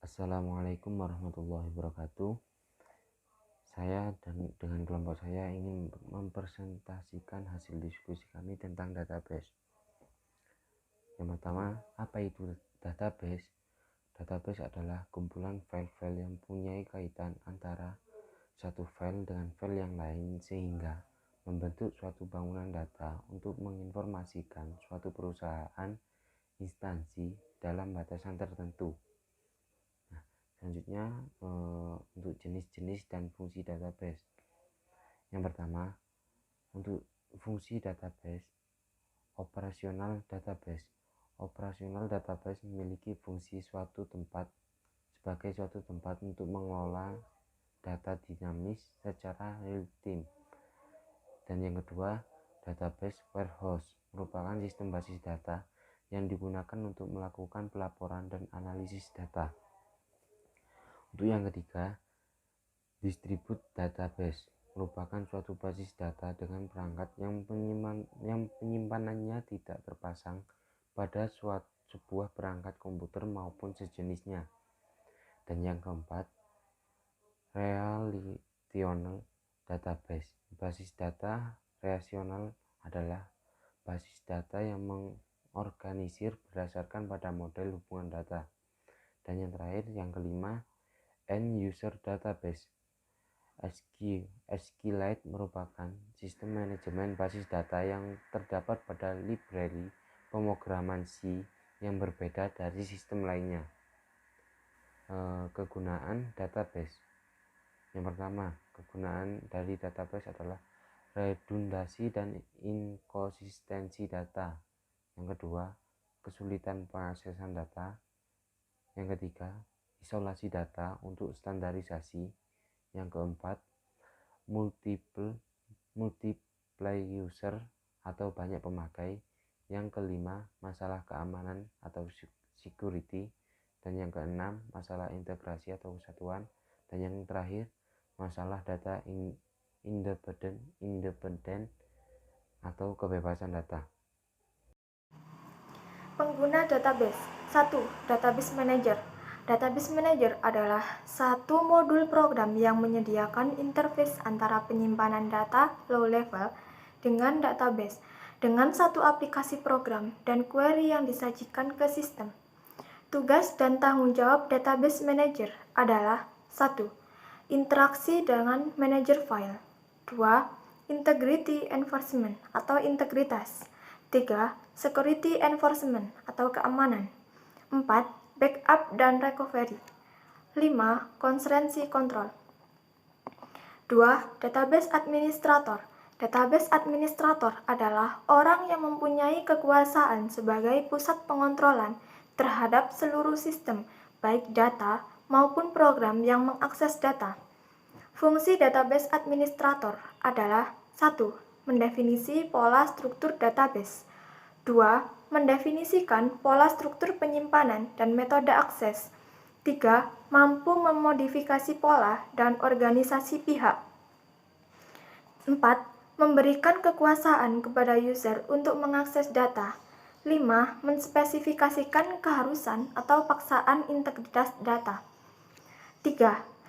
Assalamualaikum warahmatullahi wabarakatuh. Saya dengan kelompok saya ingin mempresentasikan hasil diskusi kami tentang database. Yang pertama, apa itu database? Database adalah kumpulan file-file yang mempunyai kaitan antara satu file dengan file yang lain sehingga membentuk suatu bangunan data untuk menginformasikan suatu perusahaan, instansi dalam batasan tertentu. Selanjutnya untuk jenis-jenis dan fungsi database. Yang pertama, untuk fungsi database, operasional database. Operasional database memiliki fungsi suatu tempat sebagai suatu tempat untuk mengelola data dinamis secara real time. Dan yang kedua, database warehouse merupakan sistem basis data yang digunakan untuk melakukan pelaporan dan analisis data. Untuk yang ketiga, distribute database merupakan suatu basis data dengan perangkat yang penyimpanannya tidak terpasang pada sebuah perangkat komputer maupun sejenisnya. Dan yang keempat, relational database. Basis data relasional adalah basis data yang mengorganisir berdasarkan pada model hubungan data. Dan yang terakhir, yang kelima, end user database. SQLite merupakan sistem manajemen basis data yang terdapat pada library pemrograman C yang berbeda dari sistem lainnya. Kegunaan database. Yang pertama, kegunaan dari database adalah redundasi dan inkonsistensi data. Yang kedua, kesulitan pengaksesan data. Yang ketiga, isolasi data untuk standarisasi. Yang keempat, multiple user atau banyak pemakai. Yang kelima, masalah keamanan atau security. Dan yang keenam, masalah integrasi atau kesatuan. Dan yang terakhir, masalah data independen atau kebebasan data. Pengguna database. 1. Database Manager. Database Manager adalah satu modul program yang menyediakan interface antara penyimpanan data low level dengan database dengan satu aplikasi program dan query yang disajikan ke sistem. Tugas dan tanggung jawab Database Manager adalah 1. Interaksi dengan manager file. 2. Integrity enforcement atau integritas. 3. Security enforcement atau keamanan. 4. Backup dan recovery. 5. Concurrency control. 2. Database administrator. Database administrator adalah orang yang mempunyai kekuasaan sebagai pusat pengontrolan terhadap seluruh sistem, baik data maupun program yang mengakses data. Fungsi database administrator adalah 1. Mendefinisi pola struktur database. 2. Mendefinisikan pola struktur penyimpanan dan metode akses. 3. Mampu memodifikasi pola dan organisasi pihak. 4. Memberikan kekuasaan kepada user untuk mengakses data. 5. Menspesifikasikan keharusan atau paksaan integritas data. 3.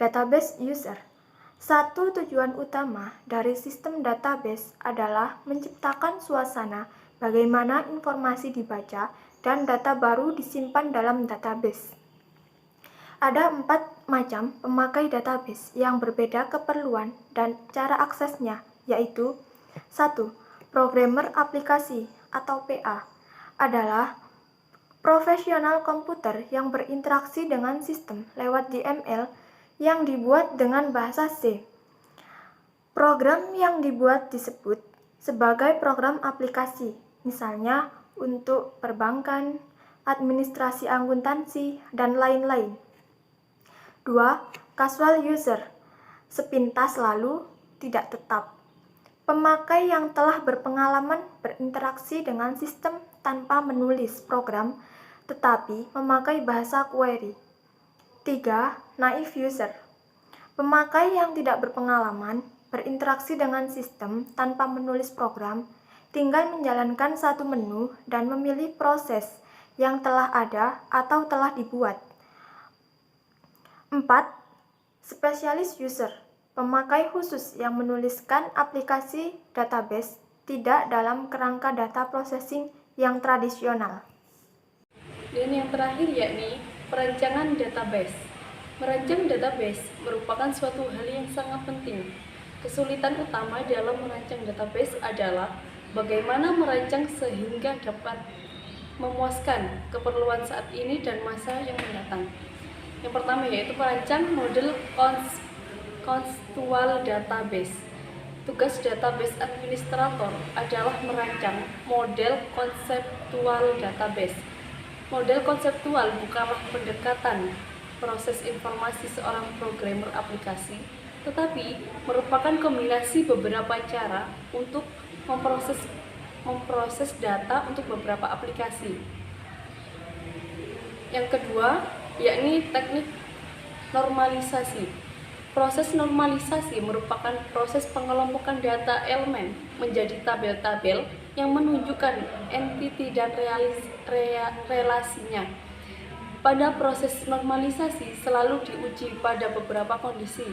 Database user. Satu tujuan utama dari sistem database adalah menciptakan suasana bagaimana informasi dibaca dan data baru disimpan dalam database. Ada 4 macam pemakai database yang berbeda keperluan dan cara aksesnya, yaitu 1. Programmer aplikasi atau PA adalah profesional komputer yang berinteraksi dengan sistem lewat DML yang dibuat dengan bahasa C. Program yang dibuat disebut sebagai program aplikasi, misalnya untuk perbankan, administrasi akuntansi, dan lain-lain. 2. Casual user. Sepintas lalu, tidak tetap. Pemakai yang telah berpengalaman berinteraksi dengan sistem tanpa menulis program, tetapi memakai bahasa query. 3. Naive user. Pemakai yang tidak berpengalaman berinteraksi dengan sistem tanpa menulis program, tinggal menjalankan satu menu dan memilih proses yang telah ada atau telah dibuat. 4. Spesialis user, pemakai khusus yang menuliskan aplikasi database tidak dalam kerangka data processing yang tradisional. Dan yang terakhir yakni perancangan database. Merancang database merupakan suatu hal yang sangat penting. Kesulitan utama dalam merancang database adalah bagaimana merancang sehingga dapat memuaskan keperluan saat ini dan masa yang mendatang. Yang pertama yaitu merancang model konseptual database. Tugas database administrator adalah merancang model konseptual database. Model konseptual bukanlah pendekatan proses informasi seorang programmer aplikasi, tetapi merupakan kombinasi beberapa cara untuk memproses data untuk beberapa aplikasi. Yang kedua, yakni teknik normalisasi. Proses normalisasi merupakan proses pengelompokan data elemen menjadi tabel-tabel yang menunjukkan entiti dan relasinya. Pada proses normalisasi selalu diuji pada beberapa kondisi.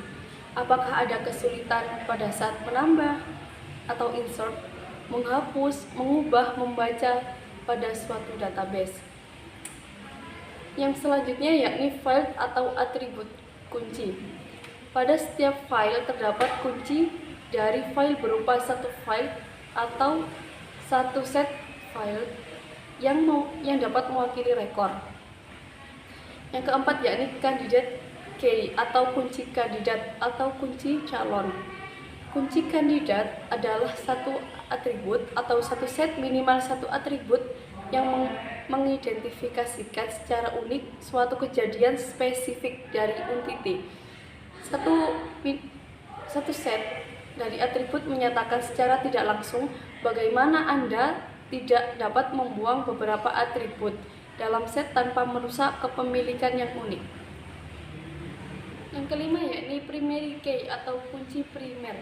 Apakah ada kesulitan pada saat menambah atau insert, menghapus, mengubah, membaca pada suatu database. Yang selanjutnya yakni file atau atribut kunci. Pada setiap file terdapat kunci dari file berupa satu file atau satu set file yang dapat mewakili rekor. Yang keempat yakni candidate key atau kunci kandidat atau kunci calon. Kunci kandidat adalah satu atribut atau satu set minimal satu atribut yang mengidentifikasikan secara unik suatu kejadian spesifik dari entiti. Satu set dari atribut menyatakan secara tidak langsung bagaimana Anda tidak dapat membuang beberapa atribut dalam set tanpa merusak kepemilikan yang unik. Yang kelima yakni primary key atau kunci primer.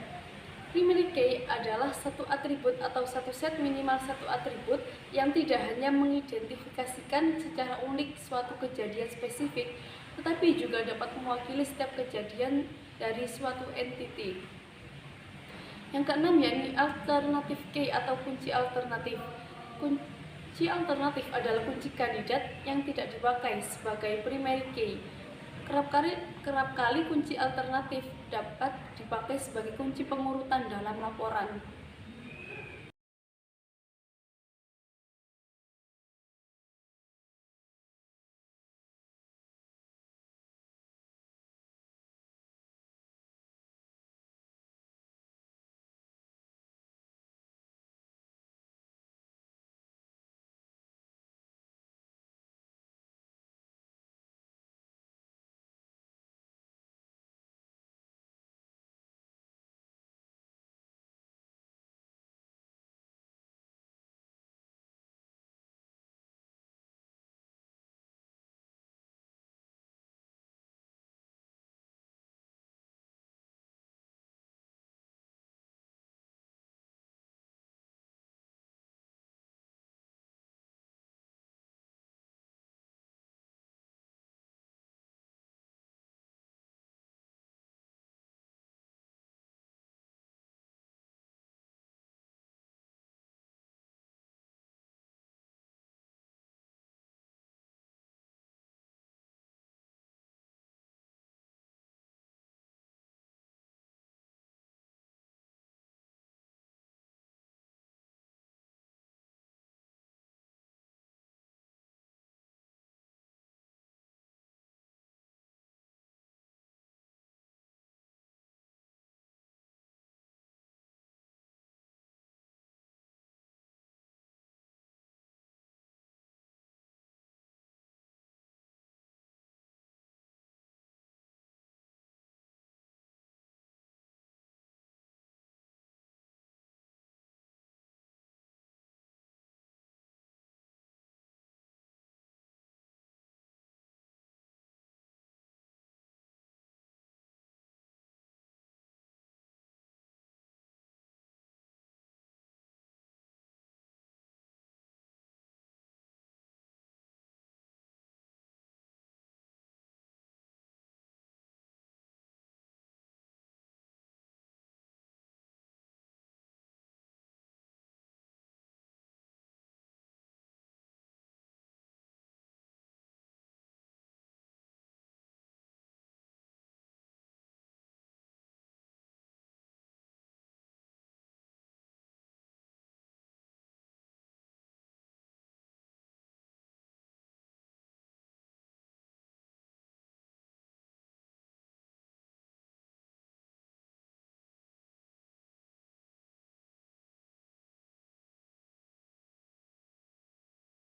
Primary key adalah satu atribut atau satu set minimal satu atribut yang tidak hanya mengidentifikasikan secara unik suatu kejadian spesifik, tetapi juga dapat mewakili setiap kejadian dari suatu entiti. Yang keenam yakni alternative key atau kunci alternatif. Kunci alternatif adalah kunci kandidat yang tidak dipakai sebagai primary key. Kerap kali kunci alternatif dapat dipakai sebagai kunci pengurutan dalam laporan.